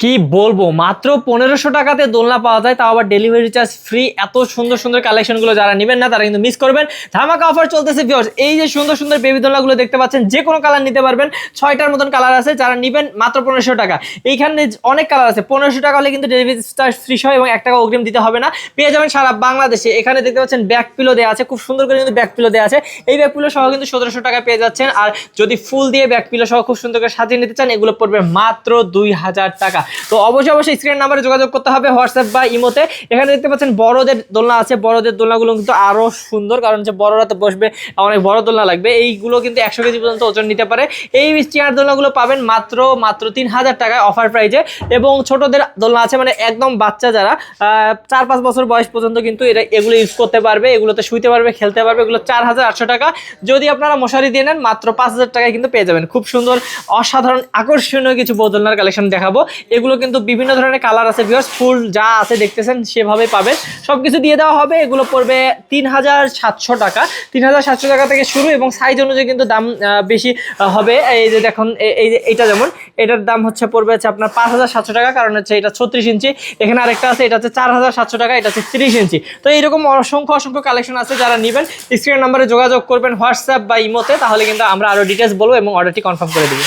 কি বলবো, মাত্র 1500 টাকাতে দোলনা পাওয়া যায়, তাও আবার ডেলিভারি চার্জ ফ্রি। এত সুন্দর সুন্দর কালেকশনগুলো যারা নেবেন না তারা কিন্তু মিস করবেন। ধামাকা অফার চলতেছে ভিউয়ার্স। এই যে সুন্দর সুন্দর বেবি দোলনাগুলো দেখতে পাচ্ছেন, যে কোনো কালার নিতে পারবেন। 6টার মতন কালার আছে, যারা নেবেন মাত্র 1500 টাকা। এইখানে অনেক কালার আছে। 1500 টাকা হলে কিন্তু ডেলিভারি চার্জ ফ্রি হয় এবং 1 টাকা অগ্রিম দিতে হবে না। পেয়ে যাবেন সারা বাংলাদেশে। এখানে দেখতে পাচ্ছেন ব্যাক পিলো দেওয়া আছে, খুব সুন্দর করে কিন্তু ব্যাক পিলো দেওয়া আছে। এই ব্যাক পিলো সহ কিন্তু 1700 টাকা পেয়ে যাচ্ছেন। আর যদি ফুল দিয়ে ব্যাক পিলো সহ খুব সুন্দর করে সাজিয়ে নিতে চান, এগুলো পড়বে মাত্র 2000 টাকা। তো অবশ্যই স্ক্রিন নাম্বারে যোগাযোগ করতে হবে, হোয়াটসঅ্যাপ বা ইমোতে। এখানে দেখতে পাচ্ছেন বড়দের দোলনা আছে। বড়দের দোলনাগুলো কিন্তু আরো সুন্দর, কারণ যে বড়রা তো বসবে, অনেক বড় দোলনা লাগবে। এইগুলো কিন্তু 100 কেজি পর্যন্ত ওজন নিতে পারে। এই চেয়ার দোলনাগুলো পাবেন মাত্র 3000 টাকায় অফার প্রাইজে। এবং ছোটদের দোলনা আছে, মানে একদম বাচ্চা যারা 4-5 বছর বয়স পর্যন্ত কিন্তু এগুলো ইউজ করতে পারবে, এগুলোতে শুইতে পারবে, খেলতে পারবে। এগুলো 4800 টাকা। যদি আপনারা মশারি দিয়ে নেন মাত্র 5000 টাকায় কিন্তু পেয়ে যাবেন। খুব সুন্দর অসাধারণ আকর্ষণীয় কিছু দোলনার কালেকশন দেখাবো। এগুলো কিন্তু বিভিন্ন ধরনের কালার আছে ভিউয়ার্স, ফুল যা আছে দেখতেছেন সেভাবে পাবেন। সবকিছু দিয়ে দেওয়া হবে। এগুলো পড়বে 3700 টাকা। 3700 টাকা থেকে শুরু, এবং সাইজ অনুযায়ী কিন্তু দাম বেশি হবে। এই যে দেখুন, এইটা যেমন, এটার দাম পড়বে আপনার 5700 টাকা, কারণ হচ্ছে এটা 36 ইঞ্চি। এখানে আরেকটা আছে, এটা হচ্ছে 4700 টাকা, এটা হচ্ছে 30 ইঞ্চি। তো এইরকম অসংখ্য অসংখ্য কালেকশন আছে। যারা নেবেন স্ক্রিন নাম্বারে যোগাযোগ করবেন হোয়াটসঅ্যাপ বা ইমোতে, তাহলে কিন্তু আমরা আরো ডিটেলস বলবো এবং অর্ডারটি কনফার্ম করে দেবো।